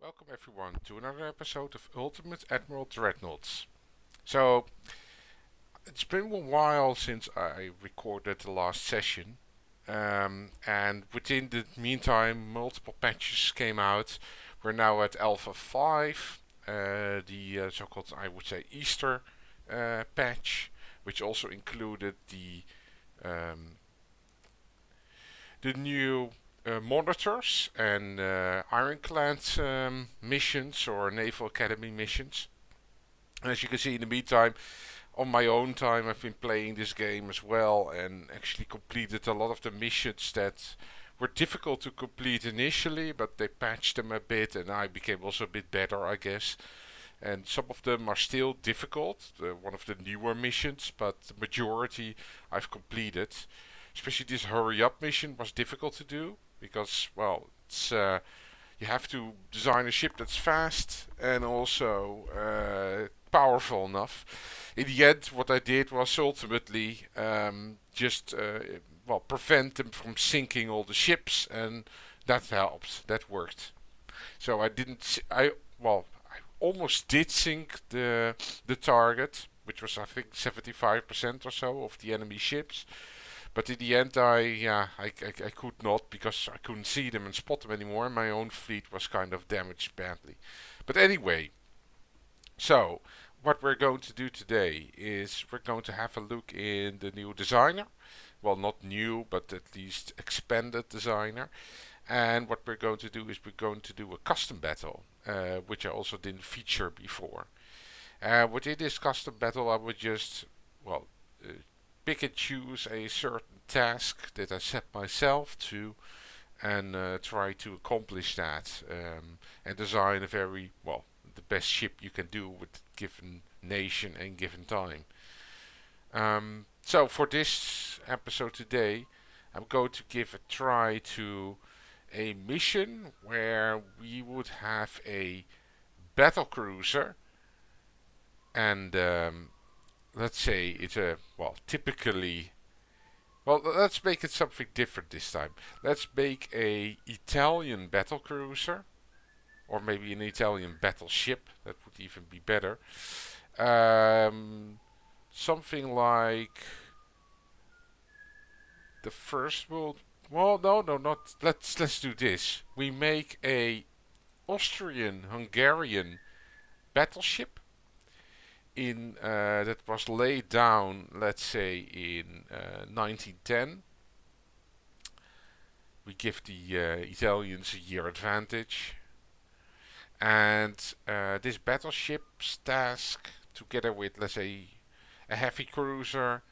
Welcome everyone to another episode of Ultimate Admiral Dreadnoughts. So, it's been a while since I recorded the last session, and within the meantime, multiple patches came out. We're now at Alpha 5, the so-called, I would say, Easter patch, which also included um, the new monitors and Ironclad missions or Naval Academy missions. And as you can see in the meantime, on my own time, I've been playing this game as well and actually completed a lot of the missions that were difficult to complete initially, but they patched them a bit and I became also a bit better, I guess. And some of them are still difficult, one of the newer missions, but the majority I've completed. Especially this hurry up mission was difficult to do because, well, it's you have to design a ship that's fast and also powerful enough. In the end, what I did was ultimately just prevent them from sinking all the ships, and that helped. That worked. So I didn't. I almost did sink the target, which was I think 75% or so of the enemy ships. But in the end, I could not because I couldn't see them and spot them anymore. My own fleet was kind of damaged badly. But anyway, so what we're going to do today is we're going to have a look in the new designer. Well, not new, but at least expanded designer. And what we're going to do is we're going to do a custom battle, which I also didn't feature before. Within this custom battle, I would just, well, uh, pick and choose a certain task that I set myself to and try to accomplish that and design a very, well, the best ship you can do with given nation and given time. So for this episode today, I'm going to give a try to a mission where we would have a battle cruiser and let's say it's a, well, typically, well, let's make it something different this time. Let's make a Italian battle cruiser, or maybe an Italian battleship. That would even be better. Um, Something like the First World. Well, no, not. Let's do this. We make a Austrian-Hungarian battleship in that was laid down, let's say, in 1910. We give the Italians a year advantage, and this battleship's task, together with, let's say, a heavy cruiser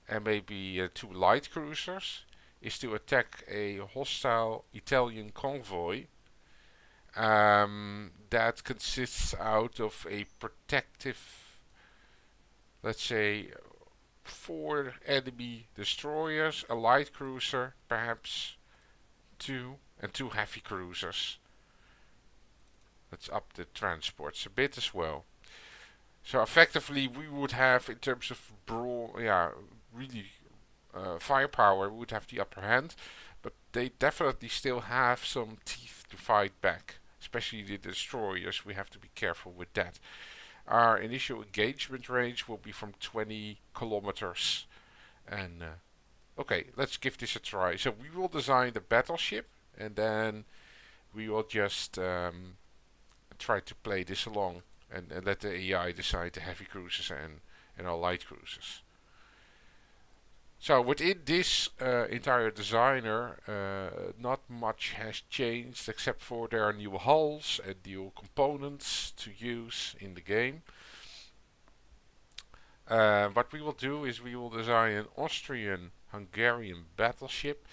and maybe two light cruisers, is to attack a hostile Italian convoy that consists out of a protective, let's say, four enemy destroyers, a light cruiser, perhaps two, and two heavy cruisers. Let's up the transports a bit as well. So effectively, we would have, in terms of brawl, really firepower, we would have the upper hand, but they definitely still have some teeth to fight back. Especially the destroyers, we have to be careful with that. Our initial engagement range will be from 20 kilometers. And okay, let's give this a try. So we will design the battleship, and then we will just try to play this along and let the AI decide the heavy cruisers and our light cruisers. So within this entire designer, not much has changed except for there are new hulls and new components to use in the game. What we will do is we will design an Austrian-Hungarian battleship.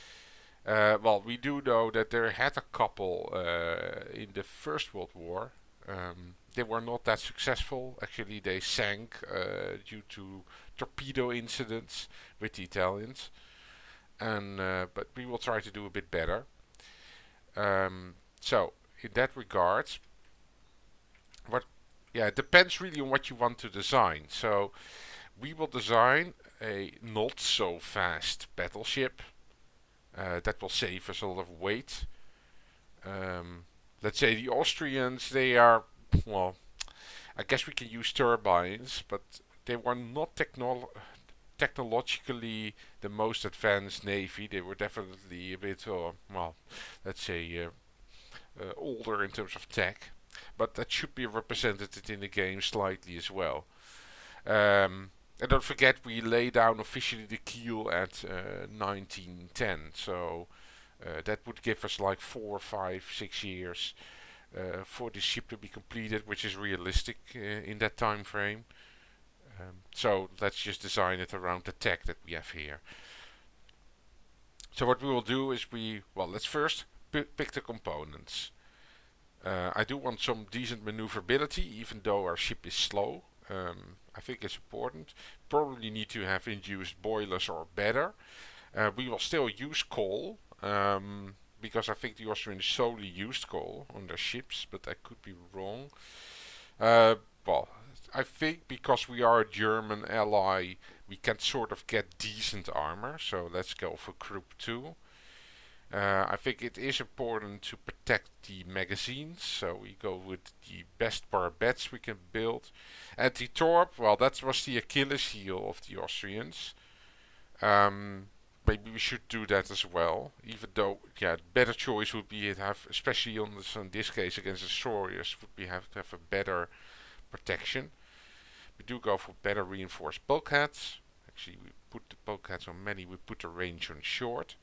Well, we do know that there had a couple in the First World War. They were not that successful. Actually, they sank due to torpedo incidents with the Italians. And but we will try to do a bit better. So in that regard, what it depends really on what you want to design. So we will design a not so fast battleship that will save us a lot of weight. let's say the Austrians, they are, well, I guess we can use turbines, but they were not technologically the most advanced navy. They were definitely a bit, well, let's say, older in terms of tech, but that should be represented in the game slightly as well. And don't forget, we lay down officially the keel at 1910, so that would give us like 4, 5, 6 years for the ship to be completed, which is realistic in that time frame. So let's just design it around the tech that we have here. So what we will do is let's first pick the components. I do want some decent maneuverability, even though our ship is slow. I think it's important. Probably need to have induced boilers or better. We will still use coal, because I think the Austrians solely used coal on their ships, but I could be wrong. Well, I think because we are a German ally, we can sort of get decent armor, so let's go for Group 2. I think it is important to protect the magazines, so we go with the best barbettes we can build. Anti-torp, well, that was the Achilles heel of the Austrians. Maybe we should do that as well, even though, yeah, better choice would be to have, especially in this case against destroyers, would be have to have a better protection. We do go for better reinforced bulkheads. Actually, we put the bulkheads on many, we put the range on short.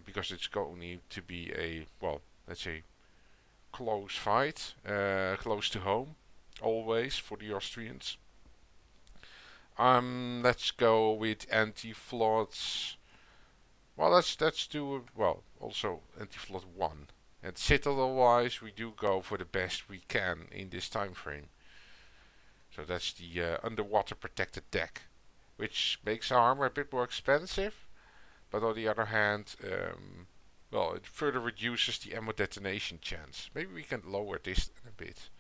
Because it's going to be a, well, let's say, close fight, close to home, always for the Austrians. Let's go with anti-floods. Well, let's do, well, also anti-flood 1. And citadel-wise, we do go for the best we can in this time frame. So that's the underwater protected deck, which makes armor a bit more expensive. But on the other hand, well, it further reduces the ammo detonation chance. Maybe we can lower this a bit.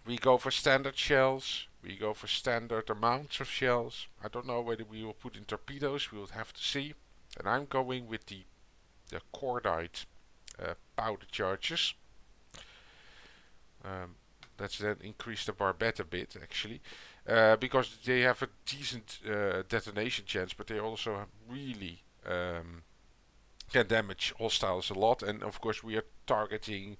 We go for standard shells. We go for standard amounts of shells. I don't know whether we will put in torpedoes. We will have to see. And I'm going with the cordite powder charges. Let's then increase the barbette a bit, actually. Because they have a decent detonation chance, but they also really can damage hostiles a lot. And of course, we are targeting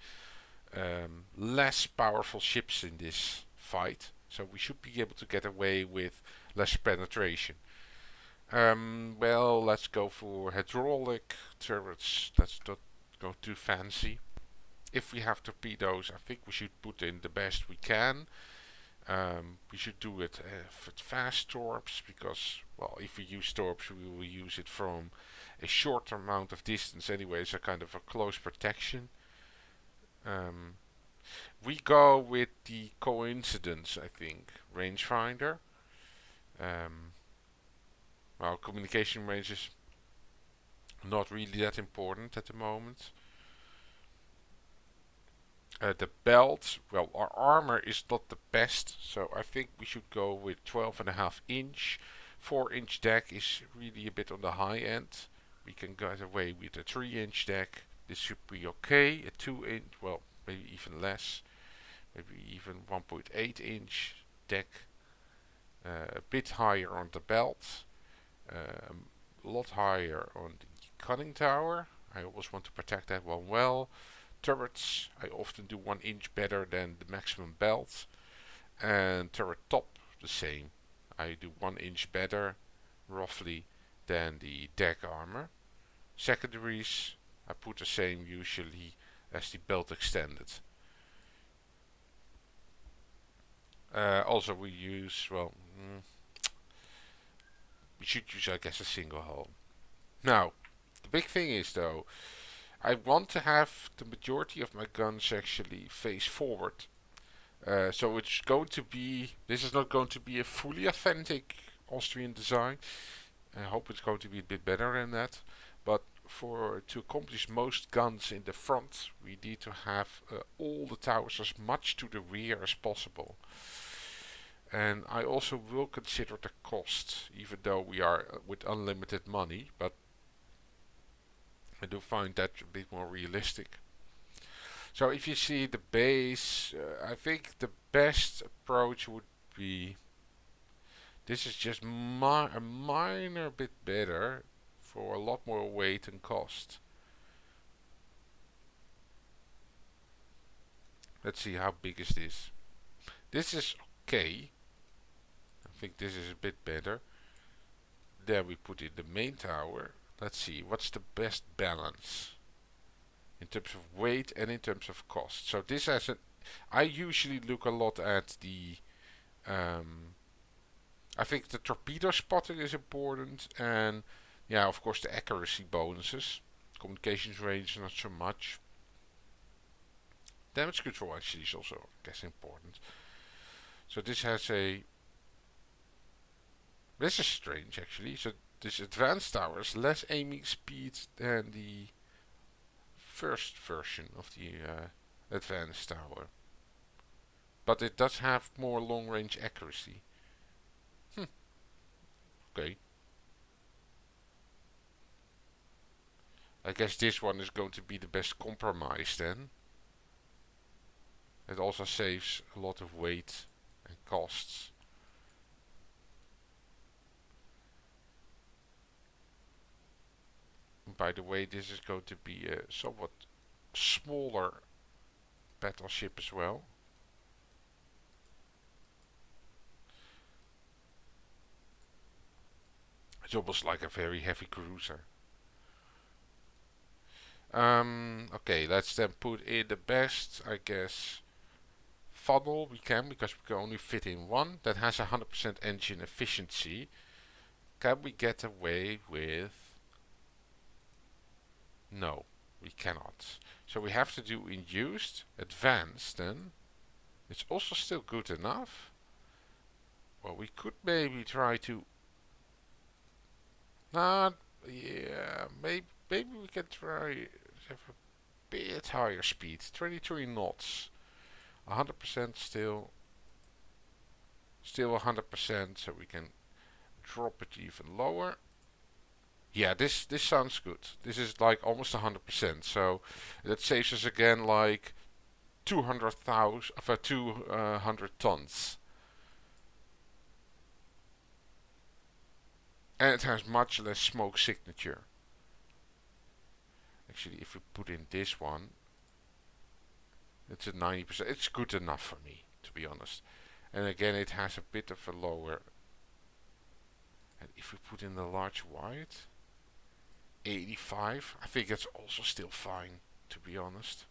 less powerful ships in this fight, so we should be able to get away with less penetration. Well, let's go for hydraulic turrets. Let's not go too fancy. If we have torpedoes, I think we should put in the best we can. We should do it with fast torps, because, well, if we use torps, we will use it from a short amount of distance anyway, so kind of a close protection. We go with the coincidence, I think, rangefinder. Well, communication range is not really that important at the moment. The belt, well, our armor is not the best, so I think we should go with 12.5 inch. 4-inch deck is really a bit on the high end. We can get away with a 3-inch deck. This should be okay. A 2-inch, well, maybe even less. Maybe even 1.8 inch deck. A bit higher on the belt. A lot higher on the conning tower. I always want to protect that one well. Turrets, I often do 1 inch better than the maximum belt. And turret top, the same. I do 1 inch better, roughly, than the deck armor. Secondaries, I put the same usually as the belt extended. Also we use, well, we should use, I guess, a single hull. Now, the big thing is though, I want to have the majority of my guns actually face forward. So it's going to be, this is not going to be a fully authentic Austrian design. I hope it's going to be a bit better than that. But to accomplish most guns in the front, we need to have all the towers as much to the rear as possible. And I also will consider the cost, even though we are with unlimited money. But I do find that a bit more realistic. So if you see the base, I think the best approach would be, this is just a minor bit better for a lot more weight and cost. Let's see, how big is this? This is okay. I think this is a bit better. There we put in the main tower. Let's see, what's the best balance in terms of weight and in terms of cost. So this has a, I usually look a lot at the, I think the torpedo spotting is important, and yeah, of course the accuracy bonuses. Communications range not so much. Damage control actually is also, I guess, important. So this has a, this is strange actually. So this advanced tower has less aiming speed than the first version of the advanced tower, but it does have more long range accuracy. Okay. I guess this one is going to be the best compromise then. It also saves a lot of weight and costs. By the way, this is going to be a somewhat smaller battleship as well. It's almost like a very heavy cruiser. Okay, let's then put in the best, I guess, funnel we can, because we can only fit in one. That has 100% engine efficiency. Can we get away with... No, we cannot. So we have to do induced, advanced then. It's also still good enough. Well, we could maybe try to... Not... Yeah, maybe we can try to have a bit higher speed. 23 knots. 100% still 100%, so we can drop it even lower. Yeah, this sounds good. This is like almost 100%, so that saves us again like 200 tons. And it has much less smoke signature. Actually, if we put in this one, it's at 90%. It's good enough for me, to be honest. And again, it has a bit of a lower. And if we put in the large wide, 85, I think it's also still fine, to be honest.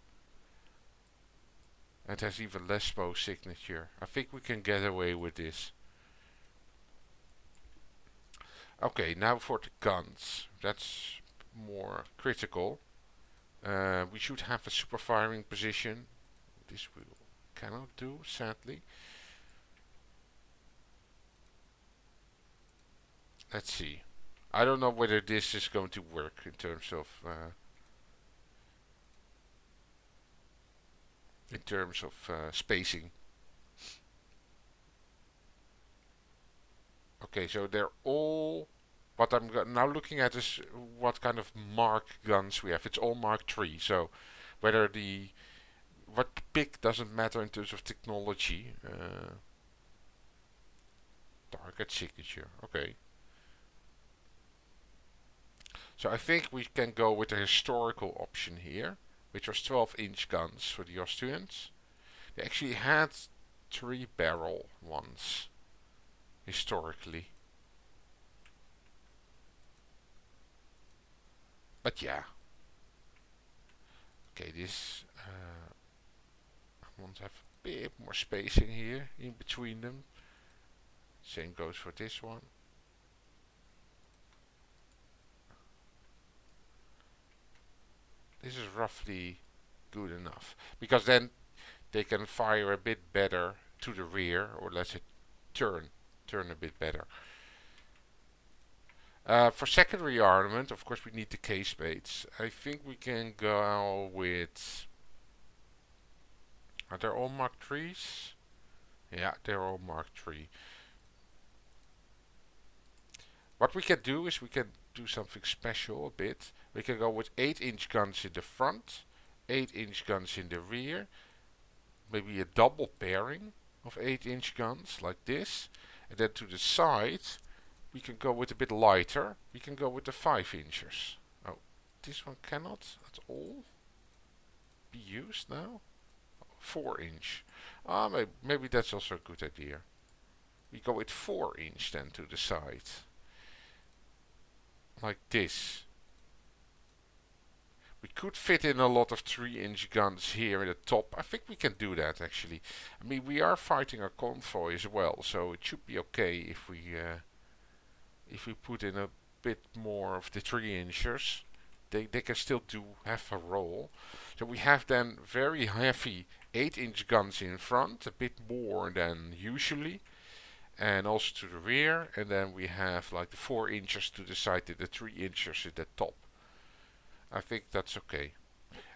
And it has even less smoke signature. I think we can get away with this. Okay, now for the guns. That's more critical. We should have a super firing position. This we cannot do, sadly. Let's see. I don't know whether this is going to work in terms of spacing. Okay, so they're all... What I'm now looking at is what kind of Mark guns we have. It's all Mark III, so whether the... What pick doesn't matter in terms of technology. Target signature, okay. So I think we can go with the historical option here, which was 12-inch guns for the Austrians. They actually had 3-barrel ones, historically. But yeah. Okay, this... I want to have a bit more spacing here in between them. Same goes for this one. This is roughly good enough, because then they can fire a bit better to the rear, or let's say turn a bit better. For secondary armament, of course, we need the casemates. I think we can go with... Are they all Mark IIIs? Yeah, they're all Mark III. What we can do is we can do something special a bit. We can go with 8-inch guns in the front, 8-inch guns in the rear, maybe a double pairing of 8-inch guns like this, and then to the side we can go with a bit lighter. We can go with the 5-inchers. Oh, this one cannot at all be used now. 4-inch. Ah, maybe that's also a good idea. We go with 4-inch then to the side. Like this. We could fit in a lot of 3-inch guns here in the top. I think we can do that actually. I mean, we are fighting a convoy as well, so it should be okay if we put in a bit more of the 3-inchers. They can still have a role. So we have then very heavy 8-inch guns in front, a bit more than usually, and also to the rear, and then we have like the 4-inchers to the side and the 3-inchers at the top. I think that's okay.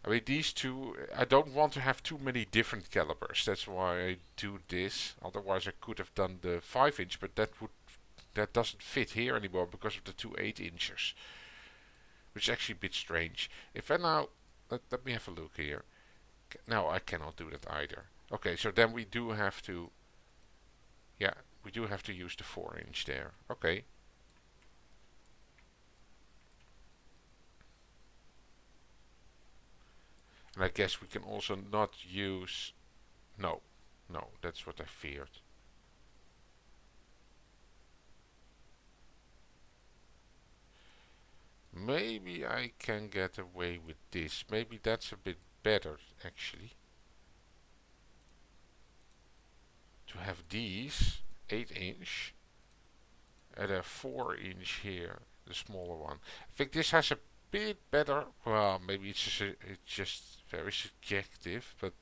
I mean, these two, I don't want to have too many different calibers. That's why I do this. Otherwise I could have done the 5-inch, but that doesn't fit here anymore because of the two 8-inchers. Which is actually a bit strange. If I now, let me have a look here. No, I cannot do that either. Okay, so then we do have to, yeah, we do have to use the 4-inch there. Okay. And I guess we can also not use, no, that's what I feared. Maybe I can get away with this. Maybe that's a bit better actually. To have these 8-inch and a 4-inch here, the smaller one. I think this has a bit better. Well, maybe it's just very subjective, but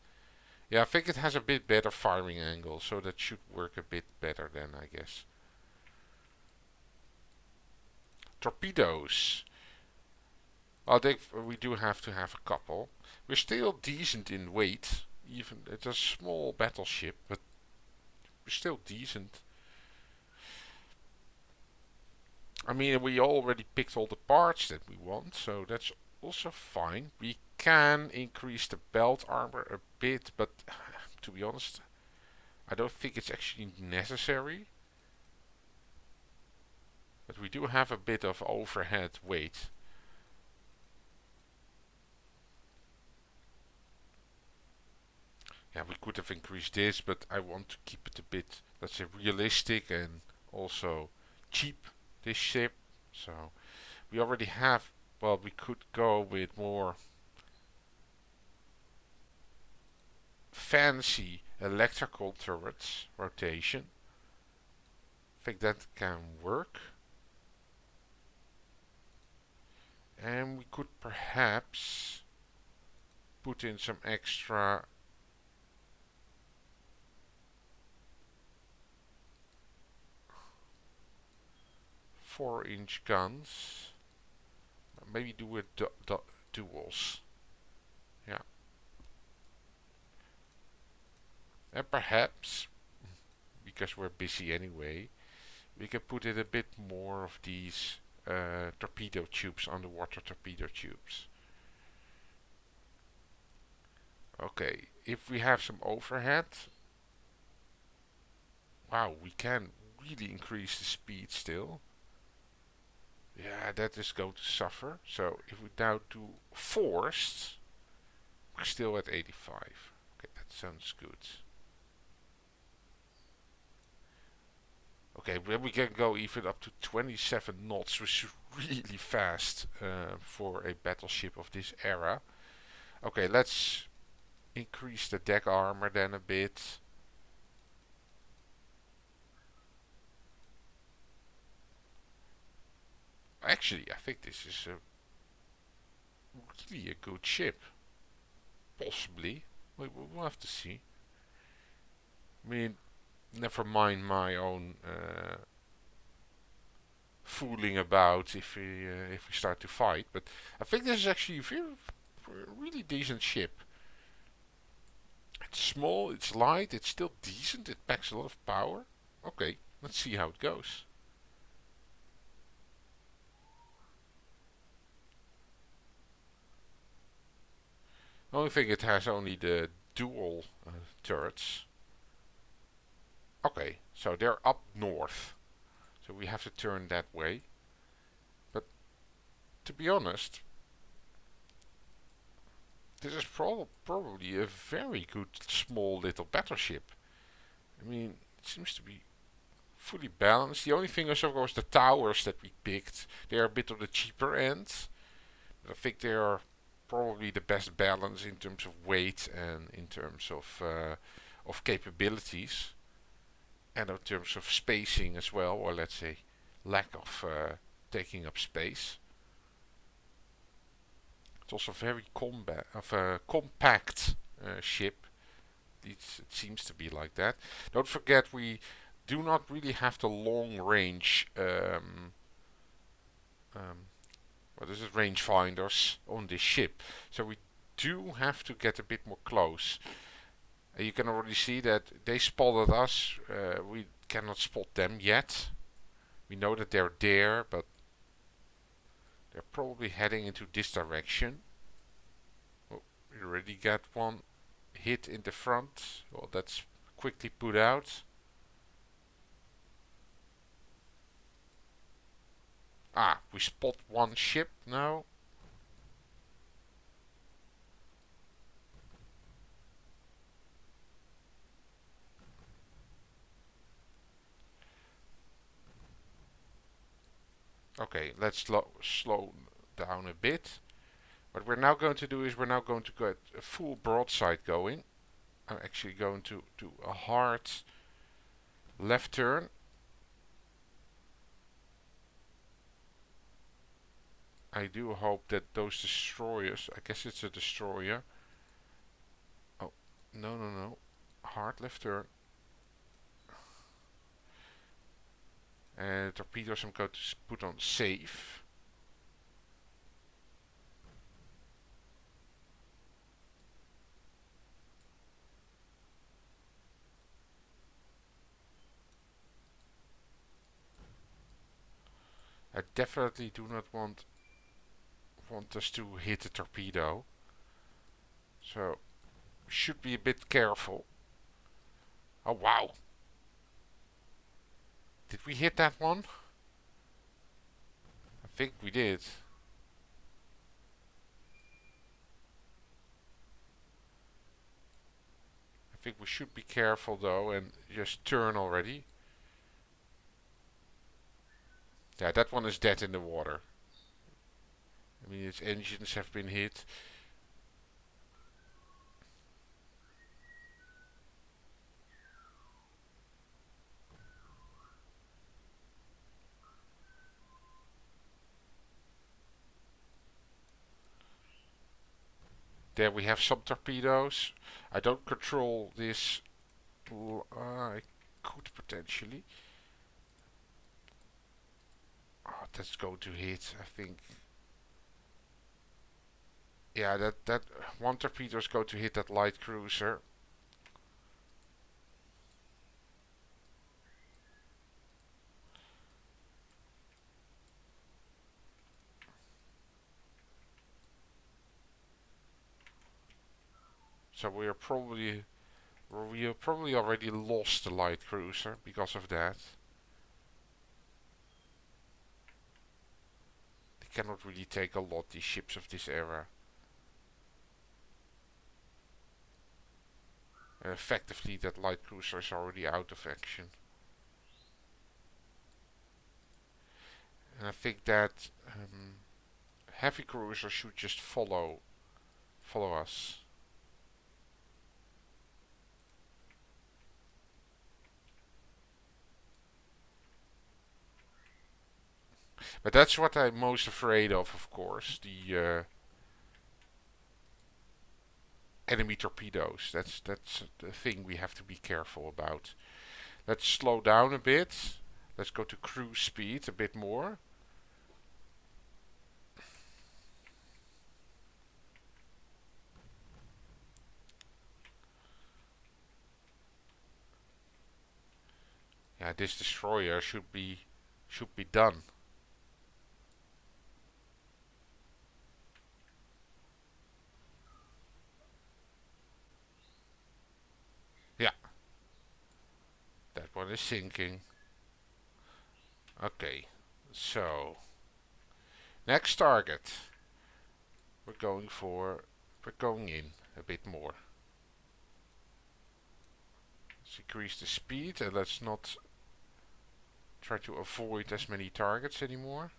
yeah, I think it has a bit better firing angle, so that should work a bit better then, I guess. Torpedoes. Well, we do have to have a couple. We're still decent in weight. Even it's a small battleship, but we're still decent. I mean, we already picked all the parts that we want, so that's also fine. We can increase the belt armor a bit, but to be honest, I don't think it's actually necessary. But we do have a bit of overhead weight. Yeah, we could have increased this, but I want to keep it a bit, let's say, realistic and also cheap, this ship. So we already have, well, we could go with more fancy electrical turrets rotation. I think that can work. And we could perhaps put in some extra four-inch guns. Maybe do it duals. Yeah. And perhaps, because we're busy anyway, we can put in a bit more of these torpedo tubes, underwater torpedo tubes. Okay, if we have some overhead, wow, we can really increase the speed still. Yeah, that is going to suffer. So if we now do forced, we're still at 85. Okay, that sounds good. Okay, then we can go even up to 27 knots, which is really fast for a battleship of this era. Okay, let's increase the deck armor then a bit. Actually, I think this is really a good ship. Possibly. We'll have to see. I mean, never mind my own fooling about if we start to fight, but I think this is actually a really decent ship. It's small, it's light, it's still decent, it packs a lot of power. Okay, let's see how it goes. Only thing, it has only the dual turrets. Okay, so they're up north. So we have to turn that way. But to be honest, this is probably a very good small little battleship. I mean, it seems to be fully balanced. The only thing is, of course, the towers that we picked. They are a bit on the cheaper end. But I think they are probably the best balance in terms of weight and in terms of capabilities. And in terms of spacing as well, or let's say lack of taking up space. It's also very compact ship. It seems to be like that. Don't forget, we do not really have the long range what is it, rangefinders on this ship. So we do have to get a bit more close. You can already see that they spotted us. We cannot spot them yet. We know that they're there, but they're probably heading into this direction. Oh, we already got one hit in the front. Well, that's quickly put out. Ah, we spot one ship now. Okay, let's slow down a bit. What we're now going to do is we're now going to get a full broadside going. I'm actually going to do a hard left turn. I do hope that those destroyers, I guess it's a destroyer. Oh, no. Hard left turn. And torpedoes I'm going to put on safe. I definitely do not want us to hit a torpedo. So, should be a bit careful. Oh wow. Did we hit that one? I think we did. I think we should be careful though and just turn already. Yeah, that one is dead in the water. I mean, its engines have been hit. There we have some torpedoes. I don't control this. I could potentially. Oh, that's going to hit, I think. Yeah, that one torpedo is going to hit that light cruiser. So we have probably already lost the light cruiser because of that. They cannot really take a lot, these ships of this era. And effectively, that light cruiser is already out of action. And I think that heavy cruisers should just follow us. But that's what I'm most afraid of course. The enemy torpedoes. That's the thing we have to be careful about. Let's slow down a bit. Let's go to cruise speed a bit more. Yeah, this destroyer should be done. one is sinking. Okay, so next target. We're going in a bit more. Let's increase the speed and let's not try to avoid as many targets anymore.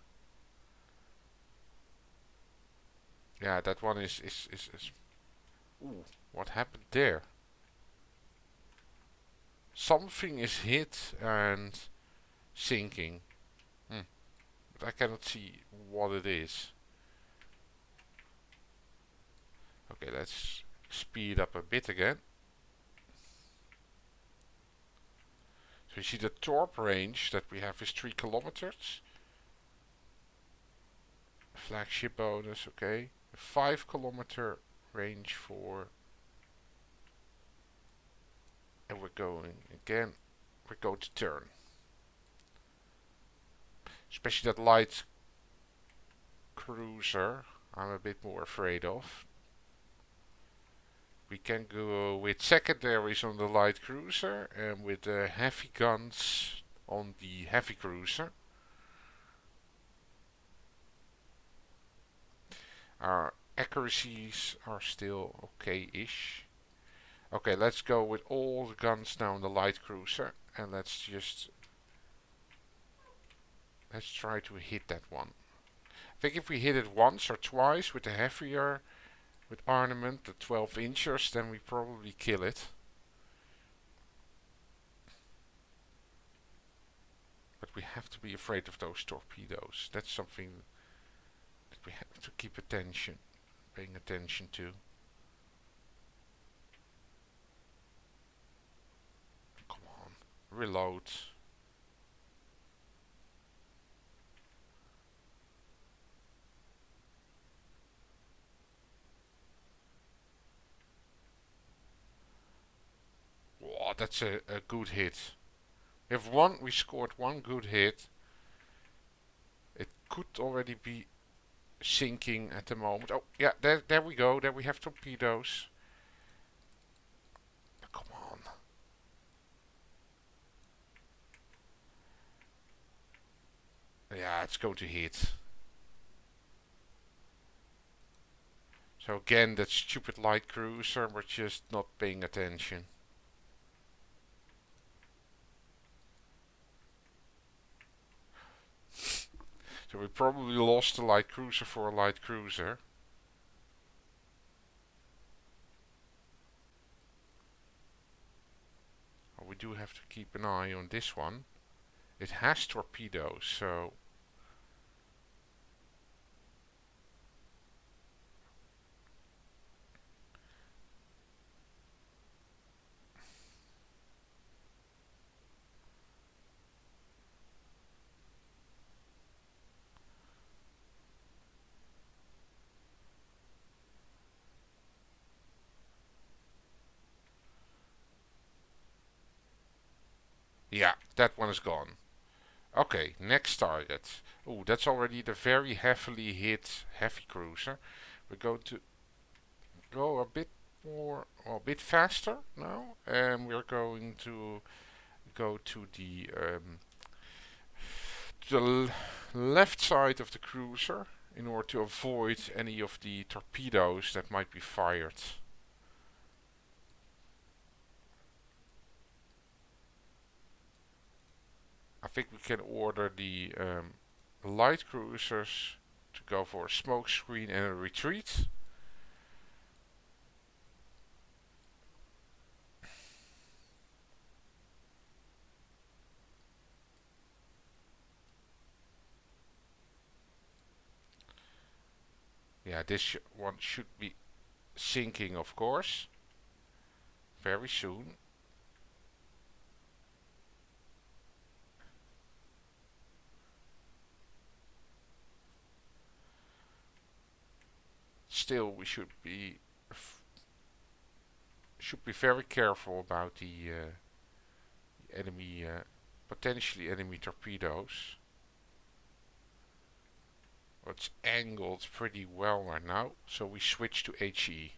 Yeah, that one is. Ooh, what happened there? Something is hit and sinking. But I cannot see what it is. Okay, let's speed up a bit again. So you see the torp range that we have is 3 kilometers. Flagship bonus, okay. A 5 kilometer range for... And we're going again. We're going to turn. Especially that light cruiser, I'm a bit more afraid of. We can go with secondaries on the light cruiser and with the heavy guns on the heavy cruiser. Our accuracies are still okay-ish. Okay, let's go with all the guns now on the light cruiser and let's try to hit that one. I think if we hit it once or twice with the heavier, with Armament, the 12 inchers, then we probably kill it. But we have to be afraid of those torpedoes. That's something that we have to keep paying attention to. Come on, reload. Wow, that's a good hit. We scored one good hit. It could already be sinking at the moment. Oh, yeah, there we go. There we have torpedoes. Come on. Yeah, it's going to hit. So again, that stupid light cruiser, we're just not paying attention. So we probably lost the light cruiser for a light cruiser. Well, we do have to keep an eye on this one. It has torpedoes, so... Yeah, that one is gone. Okay, next target. Oh, that's already the very heavily hit heavy cruiser. We're going to go a bit more, well, a bit faster now, and we're going to go to the left side of the cruiser in order to avoid any of the torpedoes that might be fired. I think we can order the light cruisers to go for a smoke screen and a retreat. Yeah, this one should be sinking, of course, very soon. Still, we should be very careful about the enemy, potentially enemy torpedoes. It's angled pretty well right now, so we switch to HE.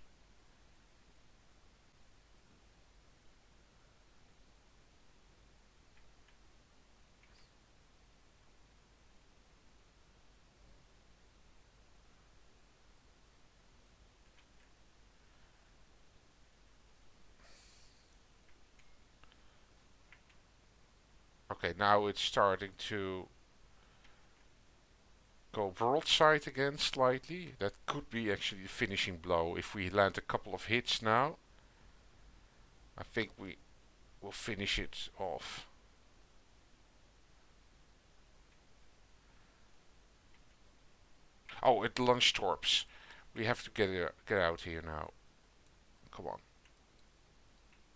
Okay, now it's starting to go broadside again slightly. That could be actually the finishing blow. If we land a couple of hits now, I think we will finish it off. Oh, it launched torps. We have to get out here now. Come on.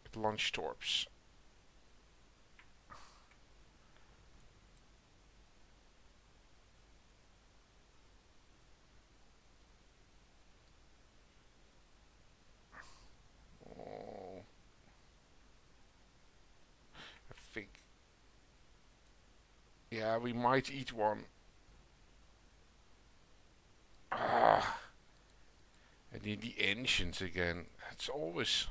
It launched torps. Oh, I think. Yeah, we might eat one. Ah, and then the engines again. It's always.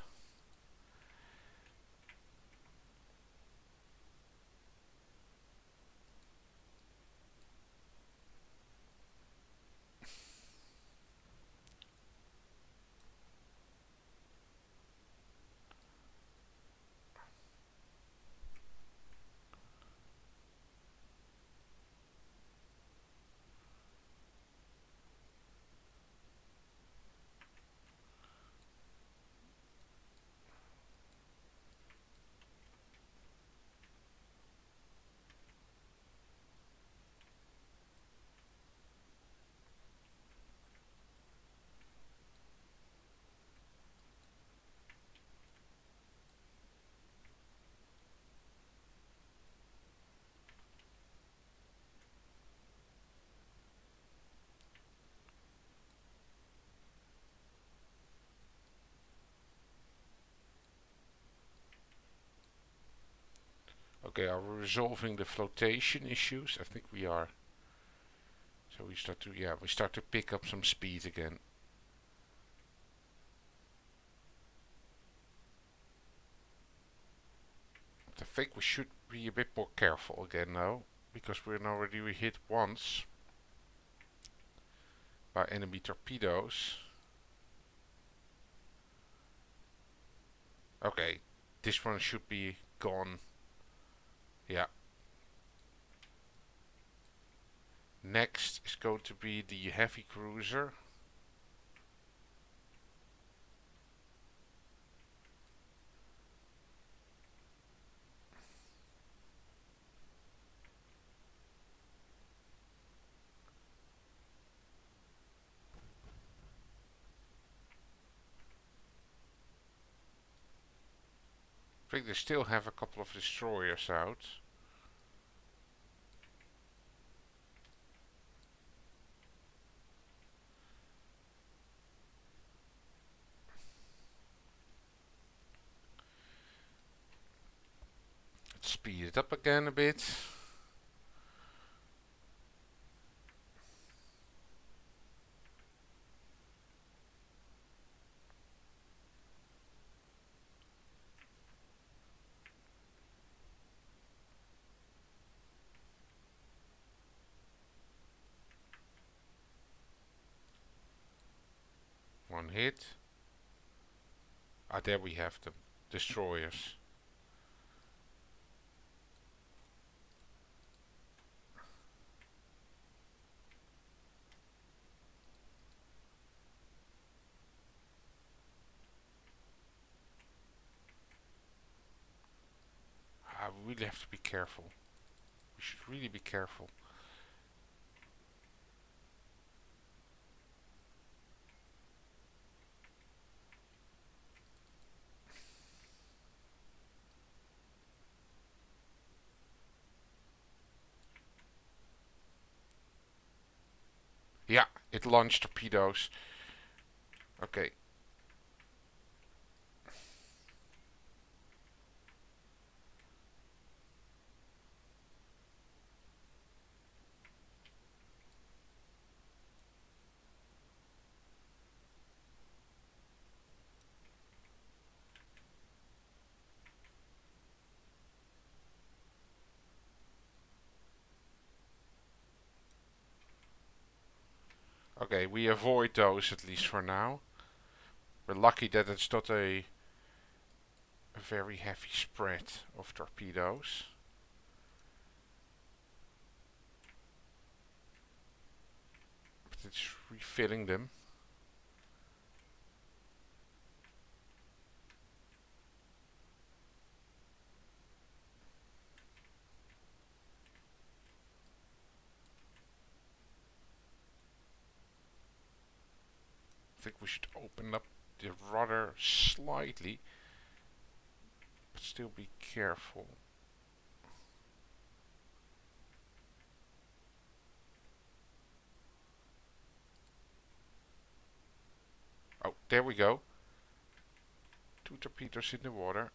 Okay, are we resolving the flotation issues? I think we are. So we start to pick up some speed again. But I think we should be a bit more careful again now, because we're already hit once by enemy torpedoes. Okay, this one should be gone. Yeah. Next is going to be the heavy cruiser. I think they still have a couple of destroyers out. Let's speed it up again a bit. One hit. Ah, there we have them. Destroyers. Ah, we really have to be careful. We should really be careful. Yeah, it launched torpedoes. Okay. Okay, we avoid those at least for now. We're lucky that it's not a very heavy spread of torpedoes. it's refilling them. I think we should open up the rudder slightly, but still be careful. Oh, there we go. 2 torpedoes in the water.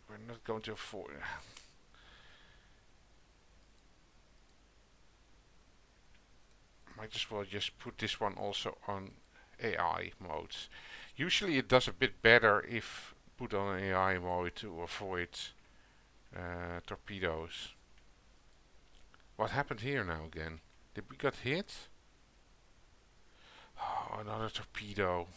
We're not going to afford. Might as well just put this one also on AI mode. Usually it does a bit better if put on AI mode to avoid torpedoes. What happened here now again? Did we get hit? Oh, another torpedo.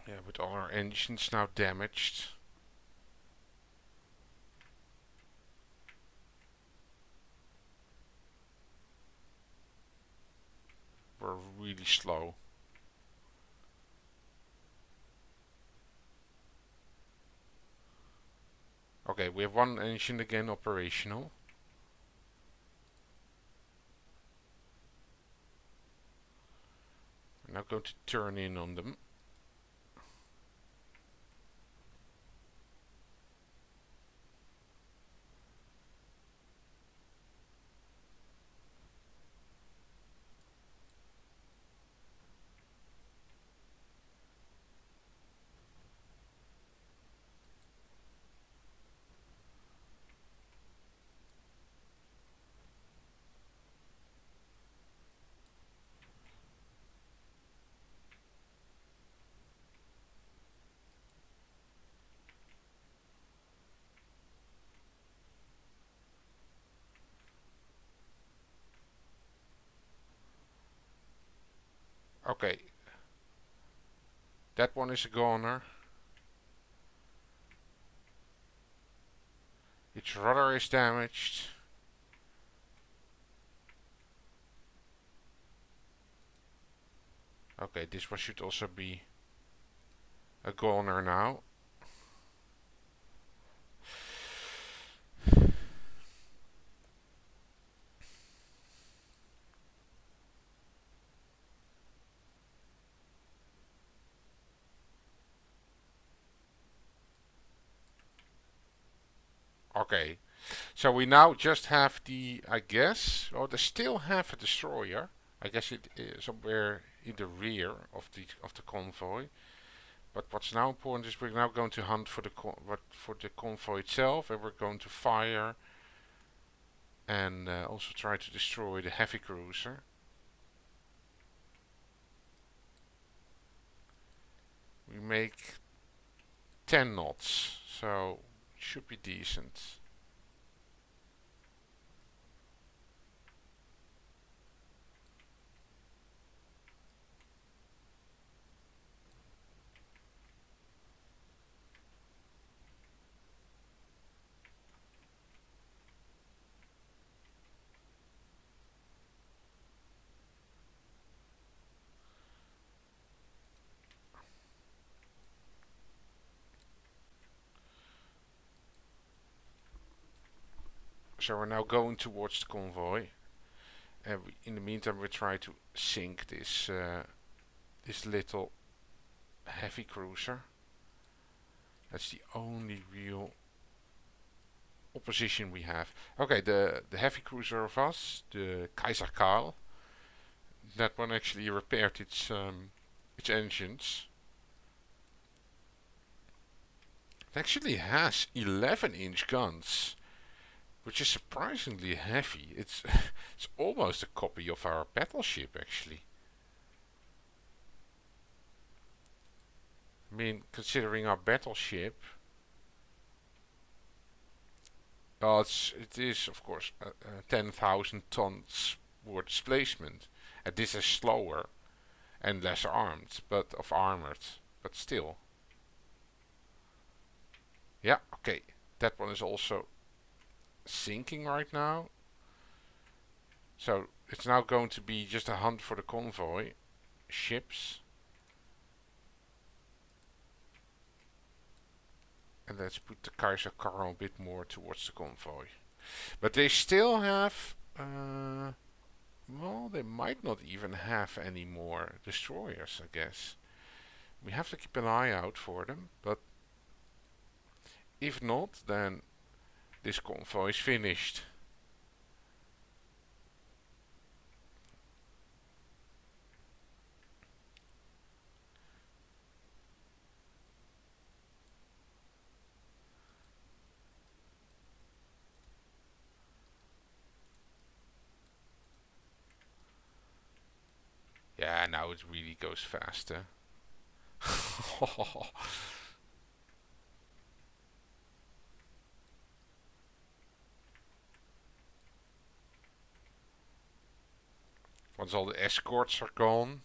Yeah, with all our engines now damaged. We're really slow. Okay, we have one engine again operational. We're now going to turn in on them. Okay, that one is a goner. Its rudder is damaged. Okay, this one should also be a goner now. Okay, so we now just have the, I guess, oh, they still have a destroyer. I guess it is somewhere in the rear of the convoy. But what's now important is we're now going to hunt for the convoy itself, and we're going to fire and also try to destroy the heavy cruiser. We make 10 knots, so it should be decent. So we're now going towards the convoy, and in the meantime we try to sink this this little heavy cruiser. That's the only real opposition we have. Okay, the heavy cruiser of us, the Kaiser Karl, that one actually repaired its engines. It actually has 11-inch guns, which is surprisingly heavy. It's it's almost a copy of our battleship actually. I mean, considering our battleship, it is of course 10,000 tons more displacement, and this is slower and less armored, but still. Yeah, okay. That one is also sinking right now. So it's now going to be just a hunt for the convoy ships. And let's put the Kaiser Karl a bit more towards the convoy. But they still have, well, they might not even have any more destroyers, I guess. We have to keep an eye out for them, but if not, then this convoy is finished. Yeah, now it really goes faster. Once all the escorts are gone.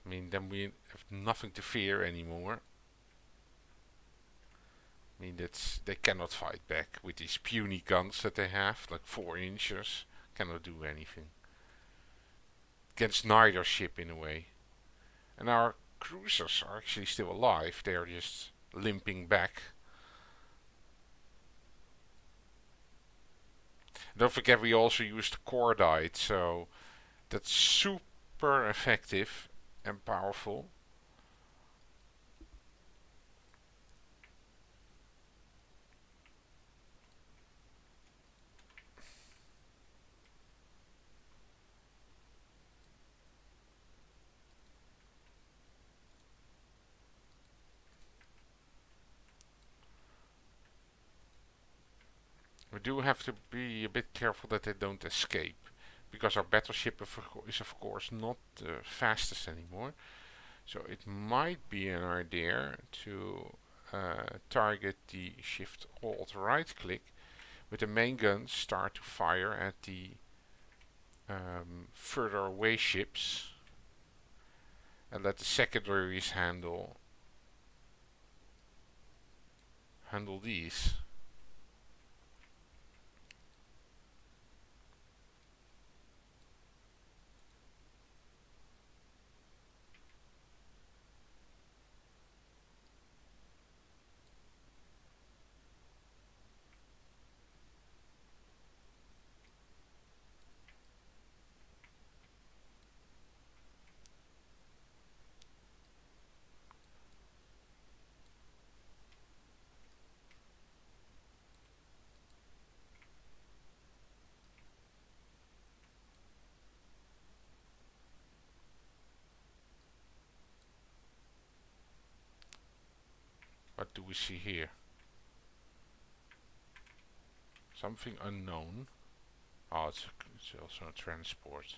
I mean, then we have nothing to fear anymore. I mean, they cannot fight back with these puny guns that they have, like 4 inches. Cannot do anything against neither ship in a way. And our cruisers are actually still alive. They are just limping back. Don't forget we also used cordite, so that's super effective and powerful. We do have to be a bit careful that they don't escape, because our battleship is of course not the fastest anymore. So it might be an idea to target the shift alt right click with the main guns, start to fire at the further away ships, and let the secondaries handle these. What do we see here? Something unknown. Oh, it's also a transport.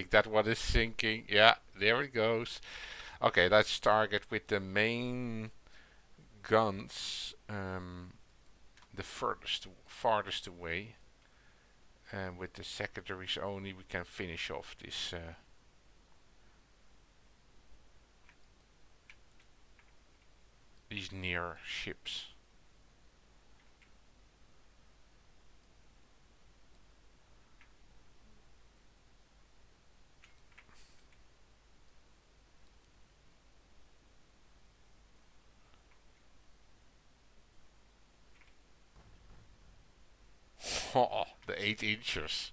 think that one is sinking. Yeah, there it goes. Okay, let's target with the main guns the farthest away. And with the secondaries only, we can finish off this these near ships. Oh, the 8 inches.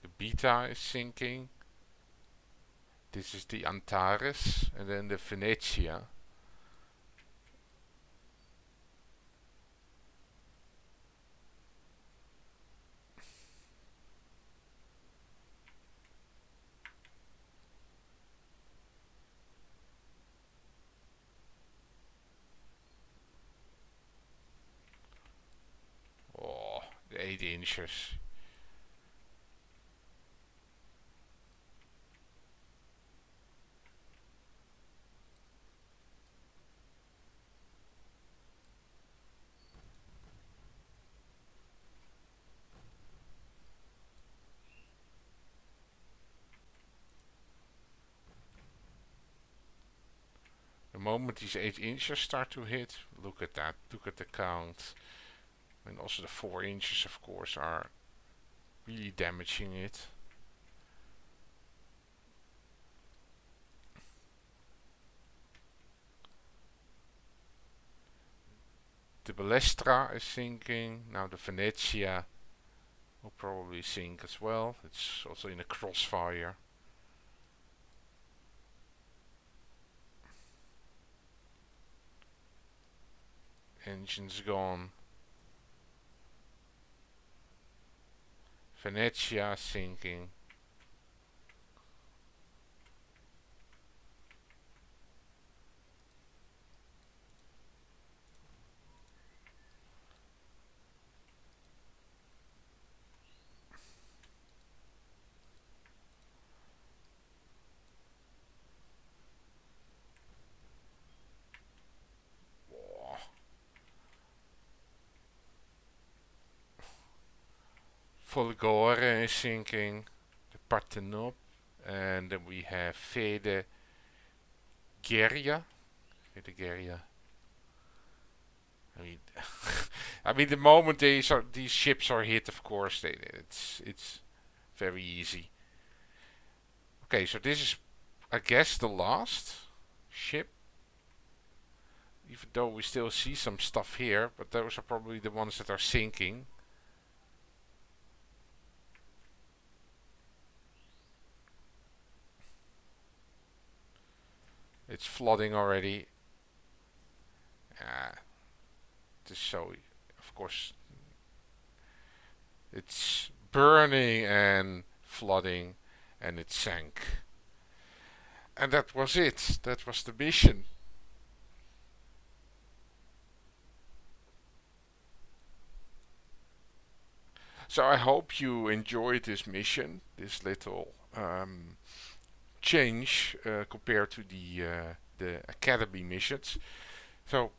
The Beta is sinking. This is the Antares, and then the Venetia. Oh, the 8 inches. The moment these 8 inches start to hit, look at that, look at the count. And also the 4 inches, of course, are really damaging it. The Balestra is sinking. Now the Venetia will probably sink as well. It's also in a crossfire. Engine's gone. Venetia sinking. Folgore is sinking. The Parthenop. And then we have Vede Geria. I mean, I mean, the moment these ships are hit, of course, it's very easy. Okay, so this is, I guess, the last ship. Even though we still see some stuff here, but those are probably the ones that are sinking. It's flooding already. Just so, of course, it's burning and flooding, and it sank. And that was it. That was the mission. So I hope you enjoyed this mission, this little change compared to the academy missions. So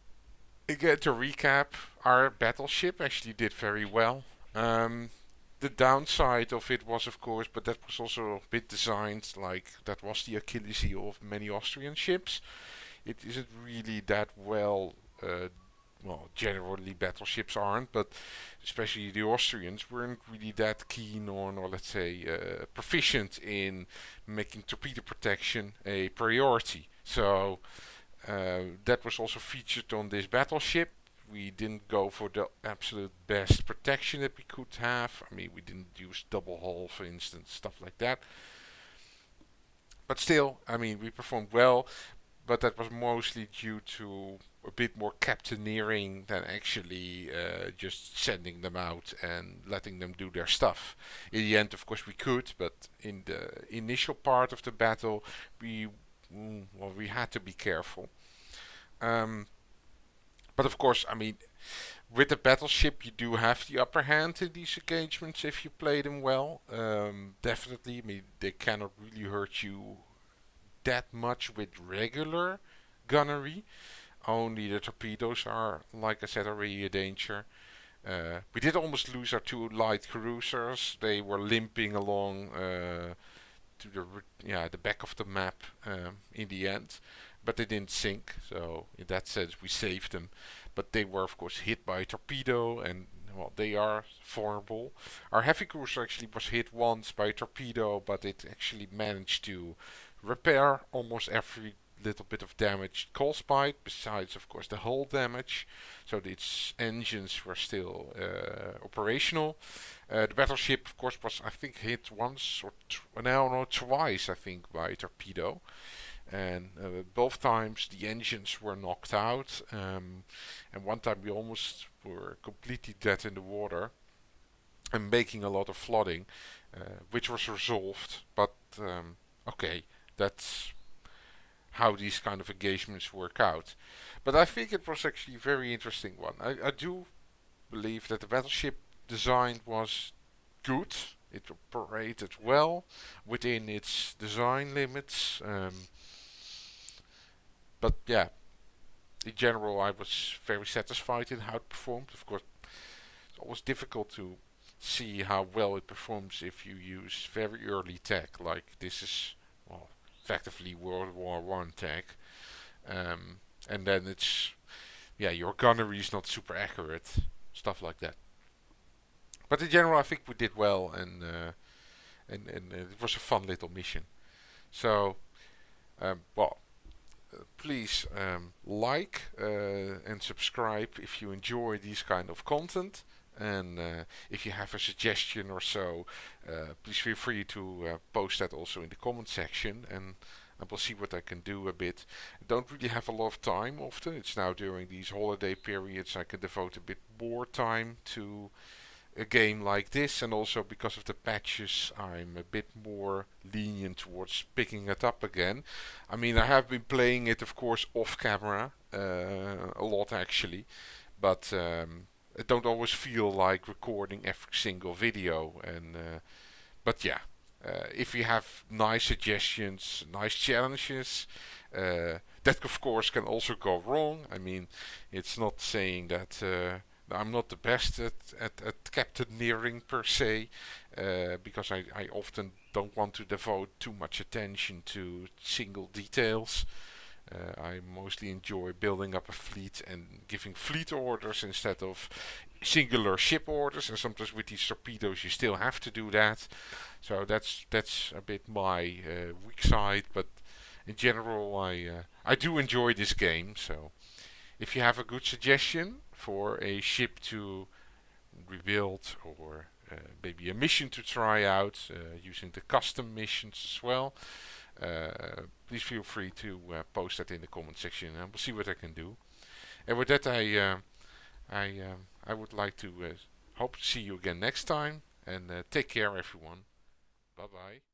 again, to recap, our battleship actually did very well. The downside of it was, of course, but that was also a bit designed like that was the Achilles heel of many Austrian ships. It isn't really that well, generally battleships aren't, but especially the Austrians weren't really that keen on, or let's say, proficient in making torpedo protection a priority. So that was also featured on this battleship. We didn't go for the absolute best protection that we could have. I mean, we didn't use double hull, for instance, stuff like that. But still, I mean, we performed well, but that was mostly due to a bit more captaineering than actually just sending them out and letting them do their stuff. In the end, of course, we could, but in the initial part of the battle, we had to be careful. Um, But of course, I mean, with the battleship, you do have the upper hand in these engagements if you play them well. Definitely, I mean, they cannot really hurt you that much with regular gunnery. Only the torpedoes are, like I said, already a danger. We did almost lose our two light cruisers. They were limping along to the back of the map in the end, but they didn't sink. So in that sense, we saved them. But they were of course hit by a torpedo, and well, they are vulnerable. Our heavy cruiser actually was hit once by a torpedo, but it actually managed to repair almost every little bit of damage caused by it, besides of course the hull damage, so its engines were still operational. The battleship of course was, I think, hit once or no, twice I think, by a torpedo, and both times the engines were knocked out, and one time we almost were completely dead in the water and making a lot of flooding, which was resolved, but okay, that's how these kind of engagements work out. But I think it was actually a very interesting one. I do believe that the battleship design was good. It operated well within its design limits. But yeah, in general, I was very satisfied in how it performed. Of course, it's always difficult to see how well it performs if you use very early tech, like this is, well, effectively World War One tech, and then it's, yeah, your gunnery is not super accurate, stuff like that. But in general, I think we did well, and it was a fun little mission. So, well, please like and subscribe if you enjoy these kind of content. And if you have a suggestion or so, please feel free to post that also in the comment section, and I will see what I can do a bit. I don't really have a lot of time often. It's now during these holiday periods I can devote a bit more time to a game like this, and also because of the patches I'm a bit more lenient towards picking it up again. I mean, I have been playing it of course off camera a lot actually, but I don't always feel like recording every single video, and but yeah, if you have nice suggestions, nice challenges, that of course can also go wrong. I mean, it's not saying that I'm not the best at captaineering per se, because I often don't want to devote too much attention to single details. I mostly enjoy building up a fleet and giving fleet orders instead of singular ship orders, and sometimes with these torpedoes you still have to do that. So that's a bit my weak side, but in general I do enjoy this game. So if you have a good suggestion for a ship to rebuild, or maybe a mission to try out using the custom missions as well, please feel free to post that in the comment section, and we'll see what I can do. And with that, I, I would like to hope to see you again next time, and take care, everyone. Bye bye.